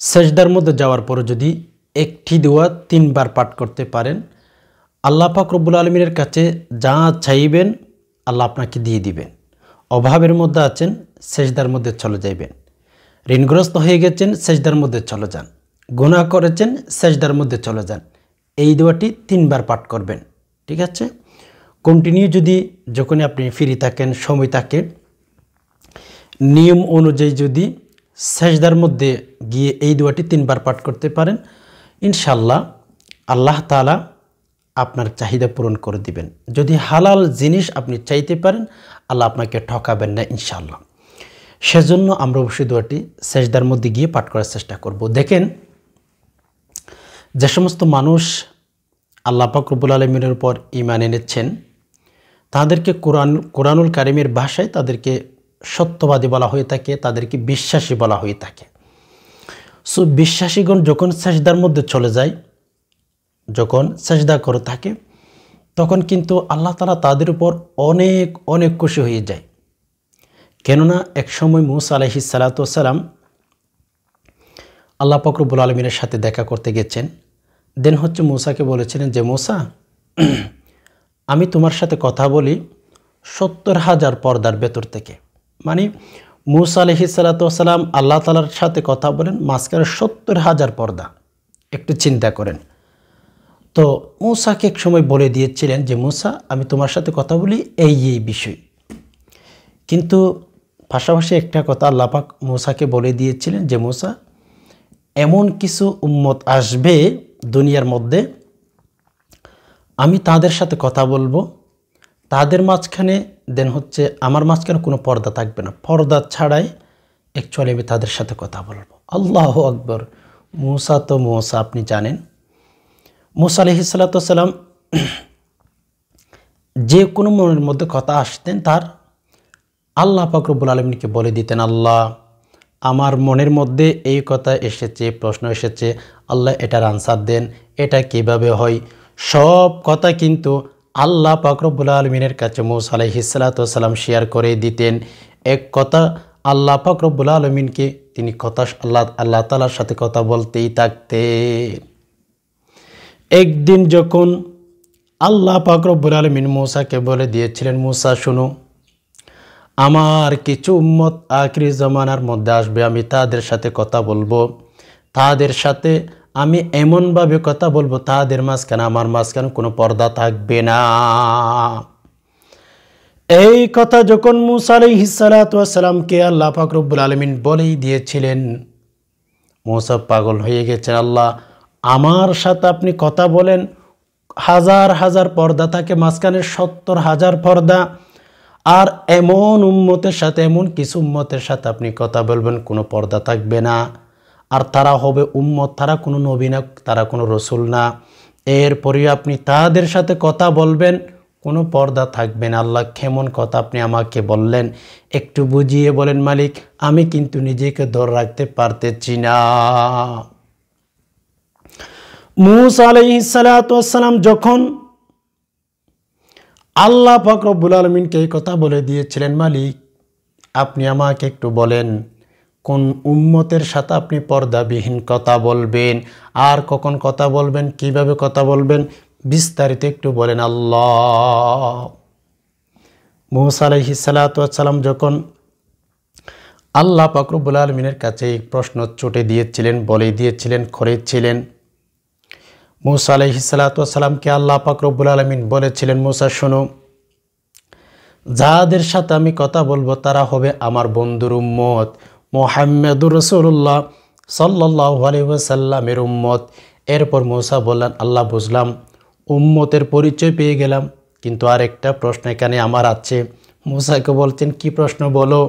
সেজদার মধ্যে যাওয়ার পরে যদি একটি দোয়া 3 বার পাঠ করতে পারেন, আল্লাহ পাক রব্বুল আলামিনের কাছে যা চাইবেন আল্লাহ আপনাকে দিয়ে দিবেন। অভাবের মধ্যে আছেন, সেজদার মধ্যে চলে যাইবেন। ঋণগ্রস্ত হয়ে গেছেন, সেজদার মধ্যে চলে যান। গুনাহ করেছেন, সেজদার মধ্যে চলে যান। এই দোয়াটি 3 বার পাঠ করবেন, ঠিক আছে? কন্টিনিউ যদি যখনই আপনি ফ্রি থাকেন, সময় থাকে, নিয়ম অনুযায়ী যদি সেজদার মধ্যে গিয়ে এই দোয়াটি 3 বার পাঠ করতে পারেন, ইনশাআল্লাহ আল্লাহ তাআলা আপনার চাহিদা পূরণ করে দিবেন। যদি হালাল জিনিস আপনি চাইতে পারেন, আল্লাহ আপনাকে ঠকাবেন না ইনশাআল্লাহ। সেজন্য আমরা অবশ্যই দোয়াটি সেজদার মধ্যে গিয়ে পাঠ করার চেষ্টা করব। দেখেন, যে সমস্ত মানুষ আল্লাহ পাক রব্বুল আলামিনের উপর ঈমান এনেছেন, তাদেরকে কোরআনুল কারীমের ভাষায় তাদেরকে সত্যবাদী বলা হয়ে থাকে, তাদেরকে বিশ্বাসী বলা হয়ে থাকে। সো বিশ্বাসীগণ যখন সেজদার মধ্যে চলে যায়, যখন সেজদা করে থাকে, তখন কিন্তু আল্লাহ তাআলা তাদের উপর অনেক অনেক খুশি হয়ে যায়। কেননা এক সময় মূসা আলাইহিস সালাতু ওয়াস সালাম আল্লাহ পাক রব্বুল আলামিনের সাথে দেখা করতে গেছেন। দেন মূসাকে বলেছিলেন যে, মূসা, আমি তোমার সাথে কথা বলি 70,000 পর্দার ভেতর থেকে। মানে মূসা আলাইহিস সালাতু ওয়াস সালাম আল্লাহ তাআলার সাথে কথা বলেন মাঝখানে 70,000 পর্দা। একটু চিন্তা করেন। তো মূসাকে এক সময় বলে দিয়েছিলেন যে, মূসা, আমি তোমার সাথে কথা বলি এই বিষয়। কিন্তু পাশাপাশি একটা কথা আল্লাহ পাক মূসাকে বলে দিয়েছিলেন যে, মূসা, এমন কিছু উম্মত আসবে দুনিয়ার মধ্যে, আমি তাদের সাথে কথা বলবো, তাদের মাঝখানে আমার মাঝখানে কোনো পর্দা থাকবে না, পর্দা ছাড়াই অ্যাকচুয়ালি আমি তাদের সাথে কথা বলবো। আল্লাহু আকবার। মূসা তো মূসা, আপনি জানেন মূসা আলাইহিস সালাতু ওয়াস সালাম যে কোনো মনের মধ্যে কথা আসতেন, তার আল্লাহ পাক রব্বুল আলামিনকে বলে দিতেন, আল্লাহ, আমার মনের মধ্যে এই কথা এসেছে, প্রশ্ন এসেছে, আল্লাহ এটার আনসার দেন, এটা কিভাবে হয়। সব কথা কিন্তু আল্লাহ পাক রব্বুল আলামিনের কাছে মূসা আলাইহিস সালাতু ওয়াস সালাম শেয়ার করে দিতেন। এক কথা আল্লাহ পাক রব্বুল আলামিনকে তিনি আল্লাহ তাআলার সাথে কথা বলতেই থাকতেন। একদিন যখন আল্লাহ পাক রব্বুল আলামিন মূসাকে বলে দিয়েছিলেন, মূসা শোনো, আমার কিছু উম্মত আখিরি জামানার মধ্যে আসবে, আমি তাদের সাথে কথা বলবো, তাদের সাথে আমি এমনভাবে কথা বলবো, তাদের মাঝখানে আমার মাঝখানে কোনো পর্দা থাকবে না। এই কথা যখন মূসা আলাইহিস সালাতু ওয়াস সালামকে আল্লাহ পাক রব্বুল আলামিন বলেই দিয়েছিলেন, মূসা পাগল হয়ে গেছেন। আল্লাহ, আমার সাথে আপনি কথা বলেন, হাজার হাজার পর্দা থাকে মাঝখানে, 70,000 পর্দা, আর এমন উম্মতের সাথে, এমন কিছু উম্মতের সাথে আপনি কথা বলবেন, কোনো পর্দা থাকবে না। আর তারা হবে উম্মত, তারা কোনো নবী না, তারা কোনো রসুল না। এরপরে আপনি তাদের সাথে কথা বলবেন, কোনো পর্দা থাকবে না। আল্লাহ, কেমন কথা আপনি আমাকে বললেন, একটু বুঝিয়ে বলেন মালিক, আমি কিন্তু নিজেকে ধরে রাখতে পারতেছি না। মূসা আলাইহিস সালাতু ওয়াস সালাম যখন আল্লাহ পাক রব্বুল আলামিনকে এই কথা বলে দিয়েছিলেন, মালিক, আপনি আমাকে একটু বলেন কোন উম্মতের সাথে আপনি পর্দাবিহীন কথা বলবেন, আর কখন কথা বলবেন, কিভাবে কথা বলবেন, বিস্তারিত একটু বলেন আল্লাহ। মূসা আলাইহিস সালাতু ওয়াস সালাম যখন আল্লাহ পাক রব্বুল আলামিনের কাছে এই প্রশ্ন ছুটে দিয়েছিলেন, বলে দিয়েছিলেন, করেছিলেন, মূসা আলাইহিস সালাতু ওয়াস সালামকে আল্লাহ পাক রব্বুল আলামিন বলেছিলেন, মূসা শোনো, যাদের সাথে আমি কথা বলবো তারা হবে আমার বন্ধুর উম্মত, মুহাম্মদুর রাসূলুল্লাহ সাল্লাল্লাহু আলাইহি ওয়াসাল্লামের উম্মত। এরপর মূসা বললেন, আল্লাহ, বুঝলাম, উম্মতের পরিচয় পেয়ে গেলাম, কিন্তু আর একটা প্রশ্ন এখানে আমার আছে। মূসাকে বলছেন, কি প্রশ্ন বলো?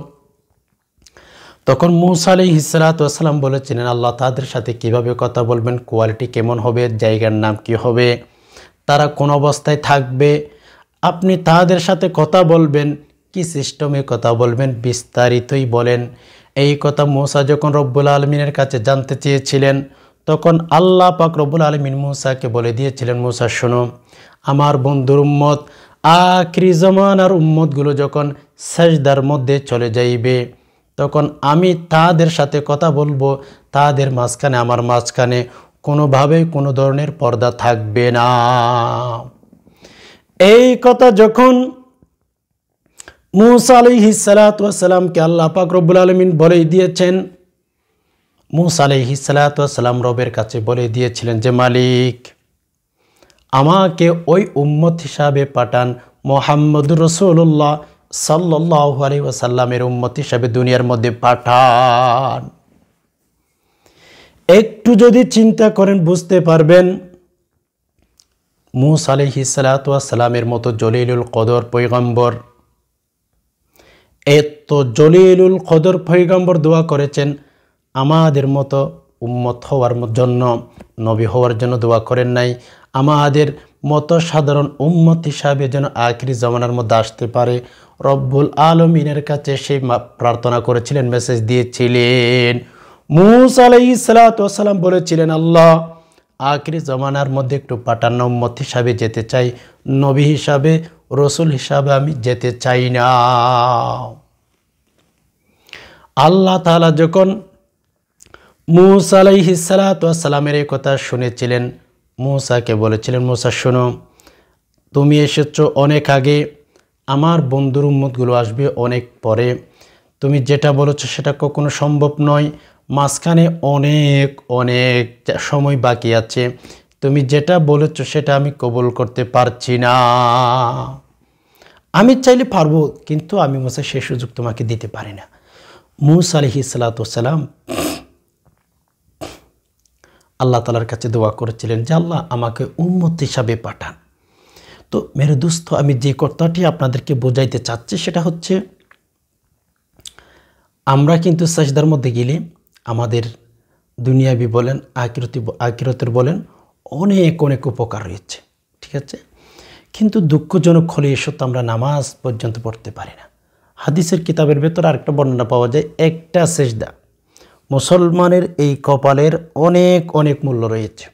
তখন মূসা আলাইহিস সালাতু ওয়াস সালাম বলেছিলেন, আল্লাহ, তাদের সাথে কিভাবে কথা বলবেন, কোয়ালিটি কেমন হবে, জায়গার নাম কি হবে, তারা কোন অবস্থায় থাকবে, আপনি তাদের সাথে কথা বলবেন, কি সিস্টেমে কথা বলবেন, বিস্তারিতই বলেন। এই কথা মূসা যখন রব্বুল আলামিনের কাছে জানতে চেয়েছিলেন, তখন আল্লাহ পাক রব্বুল আলামিন মূসাকে বলে দিয়েছিলেন, মূসা শোনো, আমার বন্ধুর উম্মত আখিরি জামানার উম্মতগুলো যখন সাজদার মধ্যে চলে যাইবে, তখন আমি তাদের সাথে কথা বলবো, তাদের মাঝখানে আমার মাঝখানে কোনোভাবে কোনো ধরনের পর্দা থাকবে না। এই কথা যখন মূসা আলাইহিস সালাতু ওয়াস সালামকে আল্লাহ পাক রব্বুল আলামিন বলে দিয়েছেন, মূসা আলাইহিস সালাতু ওয়াস সালাম রবের কাছে বলে দিয়েছিলেন যে মালিক, আমাকে ওই উম্মত হিসাবে পাঠান, মুহাম্মদুর রাসূলুল্লাহ সাল্লাল্লাহু আলাইহি ওয়াসাল্লামের উম্মত হিসাবে দুনিয়ার মধ্যে পাঠান। একটু যদি চিন্তা করেন বুঝতে পারবেন মূসা আলাইহিস সালাতু ওয়াস সালামের মতো জলিলুল কদর পয়গম্বর, এত জলিলুল কদর পয়গম্বর দোয়া করেছেন, আমাদের মতো উম্মত হওয়ার জন্য, নবী হওয়ার জন্য দোয়া করেন নাই। আমাদের মতো সাধারণ উম্মত হিসাবে যেন আখিরি জামানার মধ্যে আসতে পারে, রব্বুল আলামিনের কাছে সেই প্রার্থনা করেছিলেন, মেসেজ দিয়েছিলেন। মূসা আলাইহিস সালাতু ওয়াস সালাম বলেছিলেন, আল্লাহ আখিরি জামানার মধ্যে একটু পাঠান, উম্মত হিসাবে যেতে চাই, নবী হিসাবে, রসুল হিসাবে আমি যেতে চাই না। আল্লাহ তাআলা যখন মূসা আলাইহিস সালাতু ওয়াস সালামের এই কথা শুনেছিলেন, মূসাকে বলেছিলেন, মূসা শোনো, তুমি এসেছো অনেক আগে, আমার বন্ধুর উম্মতগুলো আসবে অনেক পরে, তুমি যেটা বলেছো সেটা কখনো সম্ভব নয়, মাঝখানে অনেক অনেক সময় বাকি আছে, তুমি যেটা বলেছো সেটা আমি কবুল করতে পারছি না। আমি চাইলে পারবো, কিন্তু আমি মূসা সে সুযোগ তোমাকে দিতে পারি না। মূসা আলাইহিস সালাতু ওয়াস সালাম আল্লাহ তাআলার কাছে দোয়া করেছিলেন যে আল্লাহ আমাকে উম্মত হিসাবে পাঠান। তো মেরে দোস্ত, আমি যে কথাটি আপনাদেরকে বোঝাইতে চাচ্ছি সেটা হচ্ছে, আমরা কিন্তু সাজদার মধ্যে গেলে আমাদের দুনিয়াবি বলেন, আখিরাতের বলেন, অনেক অনেক উপকার রয়েছে, ঠিক আছে। কিন্তু দুঃখজনক হলে এসব আমরা নামাজ পর্যন্ত পড়তে পারি না। হাদিসের কিতাবের ভেতর আরেকটা বর্ণনা পাওয়া যায়, একটা সেজদা মুসলমানের এই কপালের অনেক অনেক মূল্য রয়েছে,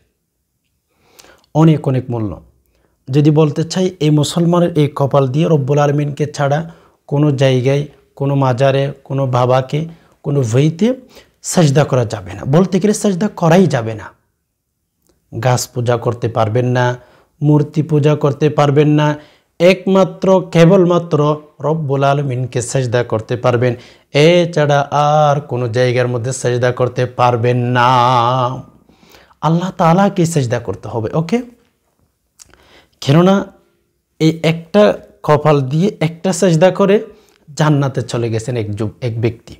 অনেক অনেক মূল্য। যদি বলতে চাই, এই মুসলমানের এই কপাল দিয়ে রব্বুল আলামিনকে ছাড়া কোনো জায়গায়, কোনো মাজারে, কোনো বাবাকে, কোনো ভইতে সাজদা করা যাবে না, বলতে গেলে সাজদা করাই যাবে না। গাছ পূজা করতে পারবেন না, মূর্তি পূজা করতে পারবেন না, একমাত্র কেবলমাত্র রব্বুল আলামিনকে সাজদা করতে পারবেন, এছাড়া আর কোনো জায়গার মধ্যে সাজদা করতে পারবেন না। আল্লাহ তাআলাকে সাজদা করতে হবে, ওকে। কেননা এই একটা কপাল দিয়ে একটা সাজদা করে জান্নাতে চলে গেছেন এক ব্যক্তি।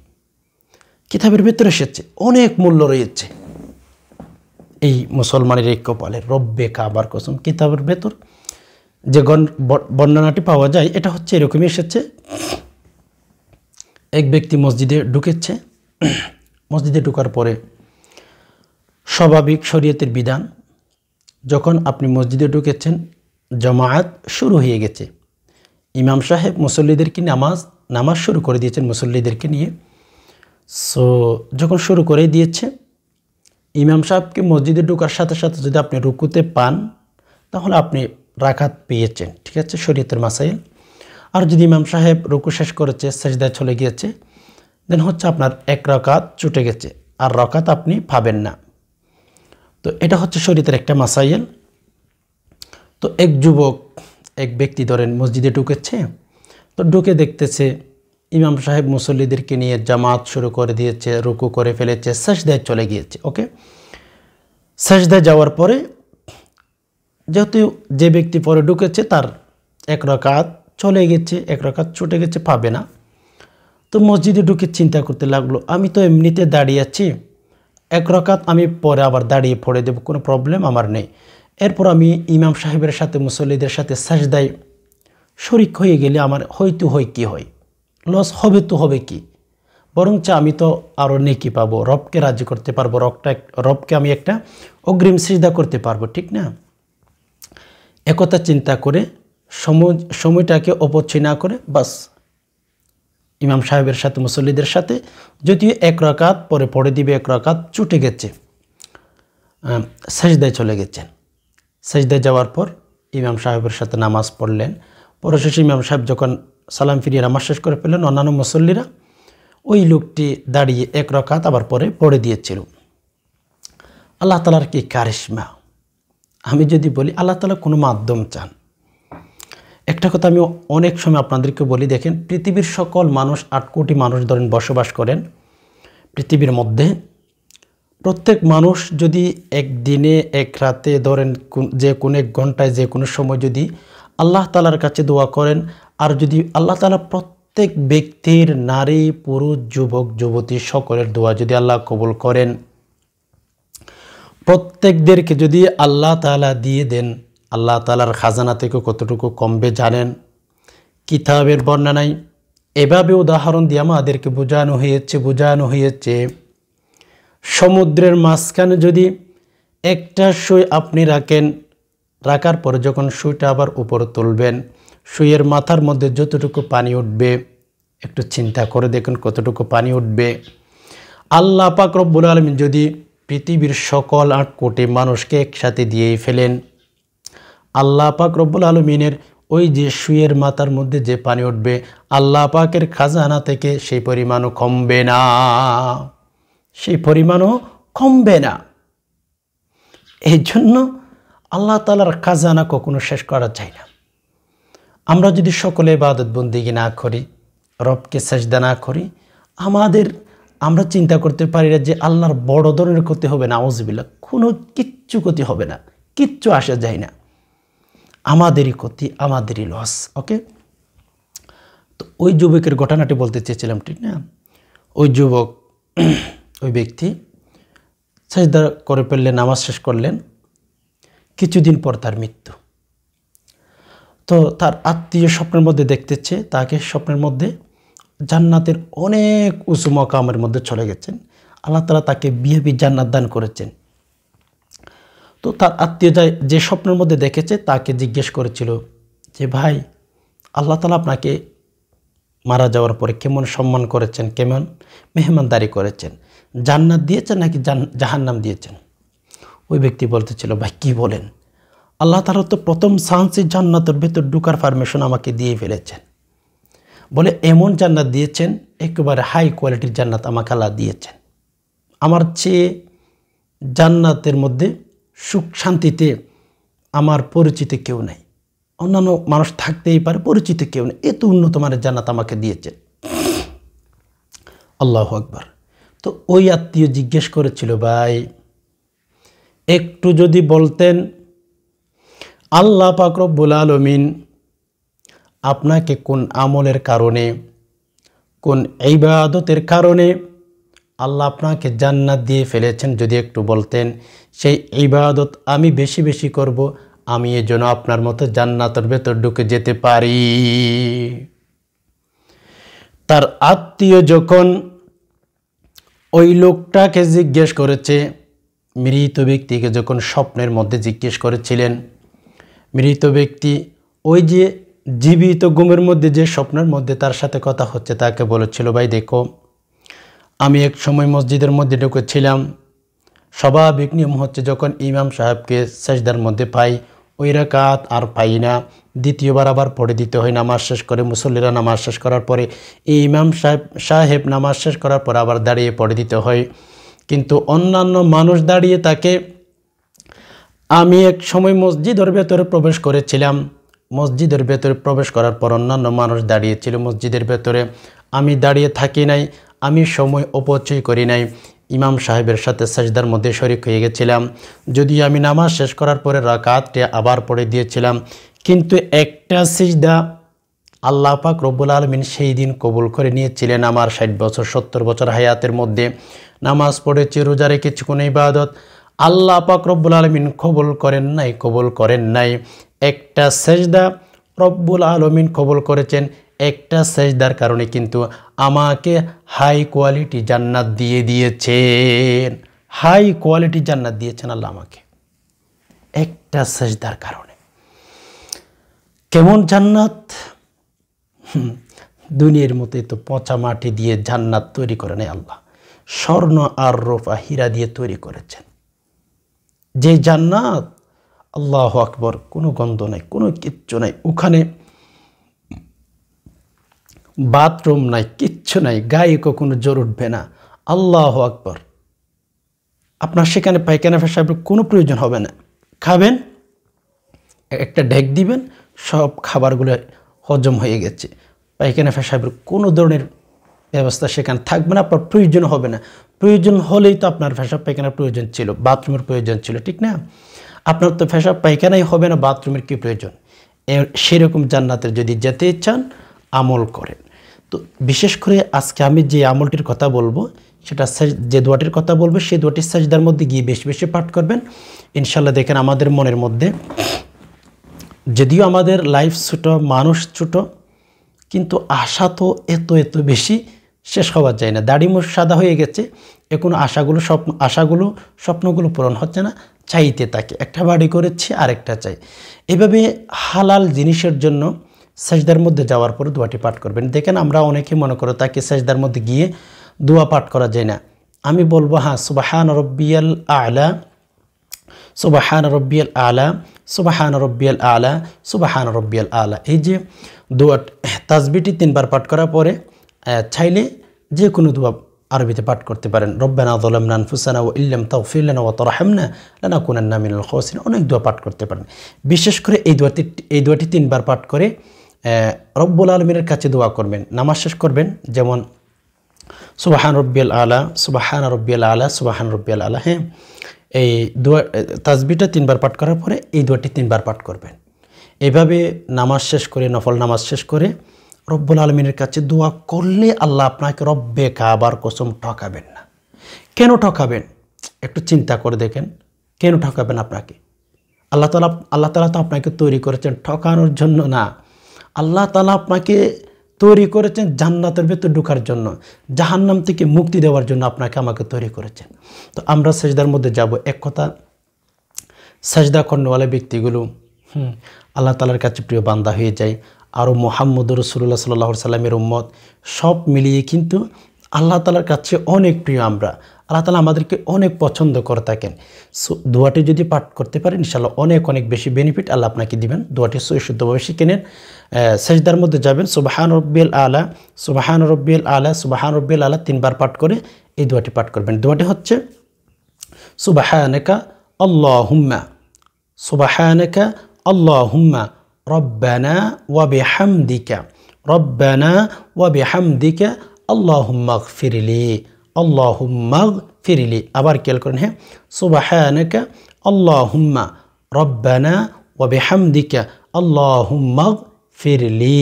কিতাবের ভেতরে এসেছে, অনেক মূল্য রয়েছে এই মুসলমানের এই কপালের। রব্বে কাবার কসম, কিতাবের ভেতর যে বর্ণনাটি পাওয়া যায় এটা হচ্ছে এরকমই এসেছে। এক ব্যক্তি মসজিদে ঢুকেছে, মসজিদে ঢোকার পরে স্বাভাবিক শরীয়তের বিধান, যখন আপনি মসজিদে ঢুকেছেন জামায়াত শুরু হয়ে গেছে, ইমাম সাহেব মুসল্লিদেরকে নামাজ শুরু করে দিয়েছেন মুসল্লিদেরকে নিয়ে। সো যখন শুরু করে দিয়েছে, ইমাম সাহেবকে মসজিদে ঢোকার সাথে সাথে যদি আপনি রুকুতে পান তাহলে আপনি রাকাত পেয়েছেন, ঠিক আছে, শরীয়তের মাসাইল। আর যদি ইমাম সাহেব রুকু শেষ করেছে, সাজদায় চলে গিয়েছে, দেন হচ্ছে আপনার এক রাকাত ছুটে গেছে, আর রাকাত আপনি পাবেন না। তো এটা হচ্ছে শরীয়তের একটা মাসাইল। তো এক যুবক, এক ব্যক্তি ধরেন মসজিদে ঢুকেছে, তো ঢুকে দেখতেছে ইমাম সাহেব মুসল্লিদেরকে নিয়ে জামাত শুরু করে দিয়েছে, রুকু করে ফেলেছে, সাজদায় চলে গিয়েছে, ওকে। সাজদায় যাওয়ার পরে যেহেতু যে ব্যক্তি পরে ঢুকেছে তার এক রাকাত চলে গেছে, এক রাকাত ছুটে গেছে, পাবে না। তো মসজিদে ঢুকে চিন্তা করতে লাগলো, আমি তো এমনিতে দাঁড়িয়ে আছি, এক রাকাত আমি পরে আবার দাঁড়িয়ে পড়ে দেব, কোনো প্রবলেম আমার নেই। এরপর আমি ইমাম সাহেবের সাথে মুসল্লিদের সাথে সাজদায় শরিক হয়ে গেলে আমার হয়তো হয় কি হয়, লস হবে তো হবে কি, বরঞ্চ আমি তো আরও নেকি পাবো, রবকে রাজি করতে পারবো, রবকে আমি একটা অগ্রিম সিজদা করতে পারবো, ঠিক না। একথা চিন্তা করে সময়টাকে অপচয় না করে বাস ইমাম সাহেবের সাথে মুসল্লিদের সাথে যদিও এক রাকাত পরে পড়ে দিবে, এক রাকাত ছুটে গেছে, সাজদায় চলে গেছেন। সাজদায় যাওয়ার পর ইমাম সাহেবের সাথে নামাজ পড়লেন। পরে শেষে ইমাম সাহেব যখন সালাম ফিরিয়ে নামাজ শেষ করে ফেললেন, অন্যান্য মুসল্লিরা ওই লোকটি দাঁড়িয়ে এক রাকাত আবার পরে পড়ে দিয়েছিল। আল্লাহ তাআলার কি কারিশমা। আমি যদি বলি আল্লাহ তাআলা কোনো মাধ্যম চান। একটা কথা আমি অনেক সময় আপনাদেরকে বলি, দেখেন পৃথিবীর সকল মানুষ 8 কোটি মানুষ ধরেন বসবাস করেন পৃথিবীর মধ্যে। প্রত্যেক মানুষ যদি একদিনে এক রাতে ধরেন যে কোনো এক ঘন্টায় যে কোনো সময় যদি আল্লাহ তাআলার কাছে দোয়া করেন, আর যদি আল্লাহ তাআলা প্রত্যেক ব্যক্তির নারী পুরুষ যুবক যুবতী সকলের দোয়া যদি আল্লাহ কবুল করেন, প্রত্যেকদেরকে যদি আল্লাহ তাআলা দিয়ে দেন, আল্লাহ তাআলার খাজানা থেকে কতটুকু কমবে জানেন? কিতাবের বর্ণনায় এভাবে উদাহরণ দিয়ে আমাদেরকে বোঝানো হয়েছে সমুদ্রের মাঝখানে যদি একটা সুই আপনি রাখার পরে যখন সুইটা আবার উপরে তুলবেন, সুইয়ের মাথার মধ্যে যতটুকু পানি উঠবে একটু চিন্তা করে দেখুন কতটুকু পানি উঠবে। আল্লাহ পাক রব্বুল আলামিন যদি পৃথিবীর সকল 8 কোটি মানুষকে একসাথে দিয়েই ফেলেন, আল্লাহ পাক রব্বুল আলামিনের ওই যে সুইয়ের মাথার মধ্যে যে পানি উঠবে, আল্লাহ পাকের খাজানা থেকে সেই পরিমাণও কমবে না, এই জন্য আল্লাহ তাআলার খাজানা কখনো শেষ করা যায় না। আমরা যদি সকলে ইবাদত বন্দেগী না করি, রবকে সেজদা না করি, আমরা চিন্তা করতে পারি না যে আল্লাহর বড় ধরনের ক্ষতি হবে না। আউযুবিল্লাহ, কোনো কিচ্ছু ক্ষতি হবে না, কিচ্ছু আসা যায় না, আমাদেরই ক্ষতি, আমাদেরই লস। ওকে, তো ওই যুবকের ঘটনাটি বলতে চেয়েছিলাম, ঠিক না? ওই যুবক ওই ব্যক্তি সেজদা করে ফেললেন, নামাজ শেষ করলেন, কিছুদিন পর তার মৃত্যু। তো তার আত্মীয় স্বপ্নের মধ্যে দেখতেছে তাকে, স্বপ্নের মধ্যে জান্নাতের অনেক উঁচু মাকামের মধ্যে চলে গেছেন, আল্লাহ তাআলা তাকে বিয়ে জান্নাত দান করেছেন। তো তার আত্মীয় যে স্বপ্নের মধ্যে দেখেছে তাকে জিজ্ঞেস করেছিল যে ভাই, আল্লাহ তাআলা আপনাকে মারা যাওয়ার পরে কেমন সম্মান করেছেন, কেমন মেহমানদারি করেছেন, জান্নাত দিয়েছেন নাকি জাহান্নাম দিয়েছেন? ওই ব্যক্তি বলতেছিল, ভাই কি বলেন, আল্লাহ তাআলা তো প্রথম চান্সে জান্নাতের ভেতর ঢোকার পারমিশন আমাকে দিয়ে ফেলেছেন। বলে এমন জান্নাত দিয়েছেন, একেবারে হাই কোয়ালিটির জান্নাত আমাকে আল্লাহ দিয়েছেন। আমার চেয়ে জান্নাতের মধ্যে সুখ শান্তিতে আমার পরিচিত কেউ নাই, অন্যান্য মানুষ থাকতেই পারে, পরিচিত কেউ নেই, এত উন্নত মানের জান্নাত আমাকে দিয়েছেন। আল্লাহু আকবার। তো ওই আত্মীয় জিজ্ঞেস করেছিল, ভাই একটু যদি বলতেন আল্লাহ পাক রব্বুল আলামিন আপনাকে কোন আমলের কারণে, কোন ইবাদতের কারণে আল্লাহ আপনাকে জান্নাত দিয়ে ফেলেছেন, যদি একটু বলতেন, সেই ইবাদত আমি বেশি বেশি করব, আমি এজন্য আপনার মতো জান্নাতের ভেতর ঢুকে যেতে পারি। তার আত্মীয় যখন ওই লোকটাকে জিজ্ঞেস করেছে, মৃত ব্যক্তিকে যখন স্বপ্নের মধ্যে জিজ্ঞেস করেছিলেন, মৃত ব্যক্তি ওই যে জীবিত ঘুমের মধ্যে যে স্বপ্নের মধ্যে তার সাথে কথা হচ্ছে তাকে বলেছিল, ভাই দেখো, আমি এক সময় মসজিদের মধ্যে ঢুকেছিলাম, স্বাভাবিক নিয়ম হচ্ছে যখন ইমাম সাহেবকে সেজদার মধ্যে পাই, ওই রাকাত আর পাই না, দ্বিতীয়বার আবার পড়ে দিতে হয়। নামাজ শেষ করে মুসল্লিরা নামাজ শেষ করার পরে ইমাম সাহেব নামাজ শেষ করার পর আবার দাঁড়িয়ে পড়ে দিতে হয়, কিন্তু অন্যান্য মানুষ দাঁড়িয়ে থাকে। আমি এক সময় মসজিদের ভেতরে প্রবেশ করেছিলাম, মসজিদের ভেতরে প্রবেশ করার পর অন্যান্য মানুষ দাঁড়িয়েছিল মসজিদের ভেতরে, আমি দাঁড়িয়ে থাকি নাই, আমি সময় অপচয় করি নাই, ইমাম সাহেবের সাথে সাজদার মধ্যে শরীক হয়ে গেছিলাম। যদিও আমি নামাজ শেষ করার পরে রাকাতটি আবার পড়ে দিয়েছিলাম, কিন্তু একটা সিজদা আল্লাহ পাক রব্বুল আলামিন সেই দিন কবুল করে নিয়েছিলেন। আমার 60 বছর 70 বছর হায়াতের মধ্যে নামাজ পড়েছি, রোজা রেখেছি, কোনো ইবাদত আল্লাহ পাক রব্বুল আলামিন কবুল করেন নাই। একটা সেজদা রব্বুল আলামিন কবুল করেছেন, একটা সেজদার কারণে কিন্তু আমাকে হাই কোয়ালিটি জান্নাত দিয়ে দিয়েছেন, হাই কোয়ালিটি জান্নাত দিয়েছেন আল্লাহ আমাকে একটা সেজদার কারণে। কেমন জান্নাত? দুনিয়ার মতোই তো পচা মাটি দিয়ে জান্নাত তৈরি করে নেই আল্লাহ, স্বর্ণ আর রূপা হীরা দিয়ে তৈরি করেছেন যে জান্নাত, আল্লাহু আকবার, কোনো গন্ধ নাই, কোনো কিচ্ছু নাই, ওখানে বাথরুম নাই, কিচ্ছু নাই, গায়ে কখনো জ্বর উঠবে না। আল্লাহু আকবার। আপনার সেখানে পায়খানা পেশাবের কোনো প্রয়োজন হবে না। খাবেন, একটা ঢেক দিবেন, সব খাবারগুলো হজম হয়ে গেছে, পায়খানা পেশাবের কোনো ধরনের ব্যবস্থা সেখানে থাকবে না, আপনার প্রয়োজন হবে না। প্রয়োজন হলেই তো আপনার পেশাব পায়খানার প্রয়োজন ছিল, বাথরুমের প্রয়োজন ছিল, ঠিক না? আপনার তো পেশাব পায়খানাই হবে না, বাথরুমের কী প্রয়োজন? সেরকম জান্নাতের যদি যেতে চান আমল করেন। তো বিশেষ করে আজকে আমি যে আমলটির কথা বলবো, সেটা যে দোয়াটির কথা বলবো, সেই দোয়াটি সাজদার মধ্যে গিয়ে বেশি বেশি পাঠ করবেন ইনশাল্লাহ। দেখেন আমাদের মনের মধ্যে, যদিও আমাদের লাইফ ছোট, মানুষ ছোট, কিন্তু আশা তো এত এত বেশি, শেষ হওয়া যায় না। দাড়ি মুখ সাদা হয়ে গেছে, এখন স্বপ্নগুলো পূরণ হচ্ছে না, চাইতে থাকে, একটা বাড়ি করেছি আরেকটা চাই। এভাবে হালাল জিনিসের জন্য সাজদার মধ্যে যাওয়ার পর দোয়াটি পাঠ করবেন। দেখেন আমরা অনেকে মনে করো তাকে সাজদার মধ্যে গিয়ে দোয়া পাঠ করা যায় না। আমি বলবো হ্যাঁ, সুবহান রব্বিয়াল আলা, সুবহান রব্বিয়াল আলা, সুবহান রব্বিয়াল আলা, সুবহান রব্বিয়াল আলা। এই যে দোয়া তাসবিহটি 3 বার পাঠ করার পরে চাইলে যে কোনো দোয়া আরবিতে পাঠ করতে পারেন। রব্বানা যালামনা আনফুসানা ওয়া ইল্লাম তাগফির লানা ওয়া তারহামনা লানাকুনান্না মিনাল খাসিরিন, অনেক দোয়া পাঠ করতে পারেন। বিশেষ করে এই দোয়াটি 3 বার পাঠ করে রব্বুল আলামিনের কাছে দোয়া করবেন। নামাজ শেষ করবেন, যেমন সুবহান রব্বিয়াল আলা, সুবহান রব্বিয়াল আলা, সুবহান রব্বিয়াল আলা। হ্যাঁ, এই দোয়া তাসবিহটা 3 বার পাঠ করার পরে এই দোয়াটি 3 বার পাঠ করবেন। এভাবে নামাজ শেষ করে, নফল নামাজ শেষ করে রব্বুল আলামিনের কাছে দোয়া করলে আল্লাহ আপনাকে রব্বে কাবার কসম ঠকাবেন না। কেন ঠকাবেন? একটু চিন্তা করে দেখেন, কেন ঠকাবেন আপনাকে? আল্লাহ তাআলা তো আপনাকে তৈরি করেছেন ঠকানোর জন্য না। আল্লাহ তাআলা আপনাকে তৈরি করেছেন জান্নাতের ভেতর ঢোকার জন্য, জাহান্নাম থেকে মুক্তি দেওয়ার জন্য আপনাকে আমাকে তৈরি করেছেন। তো আমরা সাজদার মধ্যে যাব, এক কথা সাজদা করনেওয়ালা ব্যক্তিগুলো আল্লাহ তাআলার কাছে প্রিয় বান্দা হয়ে যায়। আরও মুহাম্মদ রাসূলুল্লাহ সাল্লাল্লাহু আলাইহি ওয়াসাল্লামের উম্মত, সব মিলিয়ে কিন্তু আল্লাহ তাআলার কাছে অনেক প্রিয় আমরা। আল্লাহ তাআলা আমাদেরকে অনেক পছন্দ করে থাকেন। দোয়াটি যদি পাঠ করতে পারেন ইনশাআল্লাহ অনেক অনেক বেশি বেনিফিট আল্লাহ আপনাকে দিবেন। দোয়াটি শুদ্ধভাবে শিখে নেন। সাজদার মধ্যে যাবেন, সুবহান রব্বিয়াল আলা, সুবহান রব্বিয়াল আলা, সুবহান রব্বিয়াল আলা 3 বার পাঠ করে এই দোয়াটি পাঠ করবেন। দোয়াটি হচ্ছে সুবহানাকা আল্লাহুম্মা, সুবহানাকা আল্লাহুম্মা রব্বানা ওয়া বিহামদিকা, রব্বানা ওয়া বিহামদিকা আল্লাহুম্মা গফিরলি, আল্লাহুম্মা গফিরলি। আবার খেয়াল করেন, হ্যাঁ, সুবহানাকা আল্লাহুম্মা রব্বানা ওয়া বিহামদিকা আল্লাহুম্মা গফিরলি।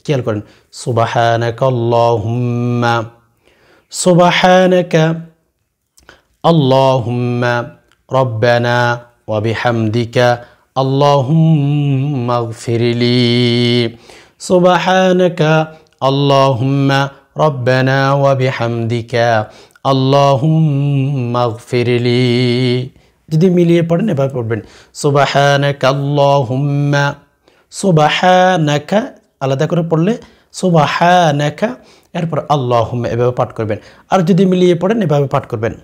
খেয়াল করেন, সুবহানাকা আল্লাহুম্মা, সুবহানাকা আল্লাহুম্মা রব্বানা ওয়া বিহামদিকা আল্লাহুম্মা গফিরলি, সুবহানাকা আল্লাহুম্মা রব্বানা ওয়া বিহামদিকা আল্লাহুম্মা গফিরলি। যদি মিলিয়ে পড়েন এভাবে পড়বেন, সুবহানাকা আল্লাহুম্মা, সুবহানাকা আলাদা করে পড়লে সুবহানাকা, এরপর আল্লাহুম্মা এভাবে পাঠ করবেন। আর যদি মিলিয়ে পড়েন এভাবে পাঠ করবেন,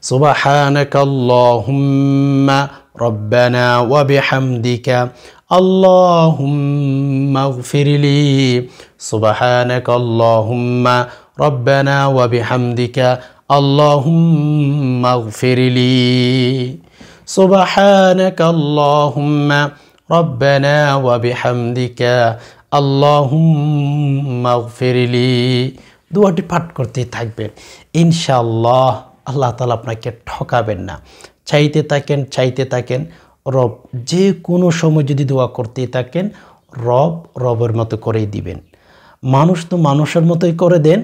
সুবহানাকা আল্লাহুম্মা রব্বানা ওয়া বিহামদিকা আল্লাহুম্মা গফিরলি, সুবহানাকা আল্লাহুম্মা রব্বানা ওয়া বিহামদিকা আল্লাহুম্মা গফিরলি, সুবহানাকা আল্লাহুম্মা রব্বানা ওয়া বিহামদিকা আল্লাহুম্মা গফিরলি। দোয়াটি পাঠ করতেই থাকবেন ইনশাআল্লাহ। আল্লাহ তাআলা আপনাকে ঠকাবেন না। চাইতে থাকেন, রব যে কোনো সময় যদি দোয়া করতেই থাকেন রবের মতো করেই দিবেন। মানুষ তো মানুষের মতোই করে দেন,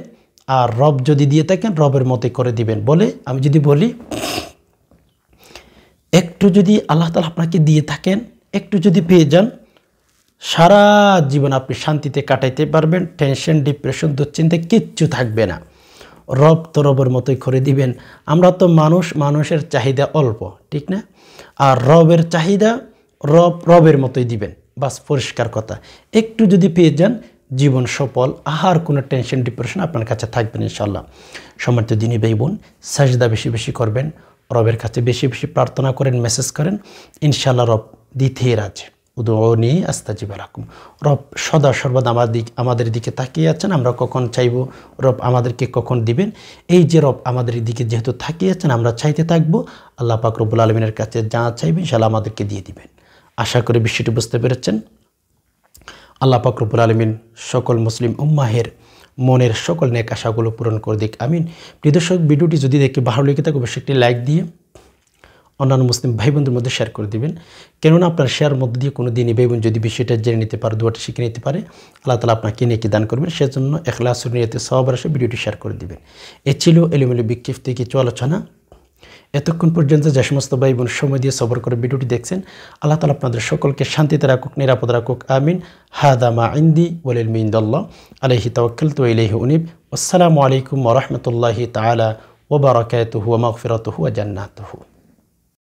আর রব যদি দিয়ে থাকেন রবের মতোই করে দিবেন। বলে আমি যদি বলি, একটু যদি আল্লাহ তাআলা আপনাকে দিয়ে থাকেন, একটু যদি পেয়ে যান, সারা জীবন আপনি শান্তিতে কাটাইতে পারবেন। টেনশন, ডিপ্রেশন, দুশ্চিন্তা কিচ্ছু থাকবে না। রব তো রবের মতোই করে দিবেন। আমরা তো মানুষের চাহিদা অল্প, ঠিক না? আর রবের চাহিদা রবের মতোই দিবেন। বাস, পরিষ্কার কথা। একটু যদি পেয়ে যান জীবন সফল, আর কোনো টেনশন ডিপ্রেশন আপনার কাছে থাকবে না ইনশাআল্লাহ। সম্মানিত দিনী ভাই বোন, সাজদা বেশি বেশি করবেন, রবের কাছে বেশি বেশি প্রার্থনা করেন, মেসেজ করেন, ইনশাআল্লাহ রব দিতেই রাজি। উদউনি আস্তাজিব লাকুম। রব সদা সর্বদা আমাদের দিকে তাকিয়ে আছেন, আমরা কখন চাইব রব আমাদেরকে কখন দিবেন। এই যে রব আমাদের দিকে যেহেতু তাকিয়ে আছেন, আমরা চাইতে থাকবো, আল্লাহ পাক রব্বুল আলমিনের কাছে যা চাইবেন ইনশাআল্লাহ আমাদেরকে দিয়ে দিবেন। আশা করি বিষয়টি বুঝতে পেরেছেন। আল্লাহ পাক রব্বুল আলমিন সকল মুসলিম উম্মাহের মনের সকল নেক আশাগুলো পূরণ করে দিক, আমিন। প্রিয় দর্শক, ভিডিওটি যদি দেখে ভালো লেগে থাকে অবশ্যই একটি লাইক দিয়ে অন্যান্য মুসলিম ভাই বোনদের মধ্যে শেয়ার করে দিবেন। কেননা আপনার শেয়ার মধ্যে দিয়ে কোনো দিনই ভাই বোন যদি বিষয়টা জেনে নিতে পারে, দুয়াটা শিখে নিতে পারে, আল্লাহ তাআলা আপনাকে নেকি দান করবেন। সেজন্য ইখলাসের নিয়তে সওয়াবের আশায় ভিডিওটি শেয়ার করে দিবেন। এ ছিল এলোমেলো বিক্ষিপ্ত কিছু আলোচনা। এতক্ষণ পর্যন্ত যে সমস্ত ভাই বোন সময় দিয়ে সবর করে ভিডিওটি দেখছেন, আল্লাহ তাআলা আপনাদের সকলকে শান্তিতে রাখুক, নিরাপদ রাখুক, আমিন। হাদা মা ইনদি ওয়াল ইলমু ইনদাল্লাহ আলাইহি তাওয়াক্কালতু ওয়া ইলাইহি উনীব। আসসালামু আলাইকুম ওয়া রাহমাতুল্লাহি তাআলা ওয়া বারাকাতুহু ওয়া মাগফিরাতুহু ওয়া জান্নাতুহু।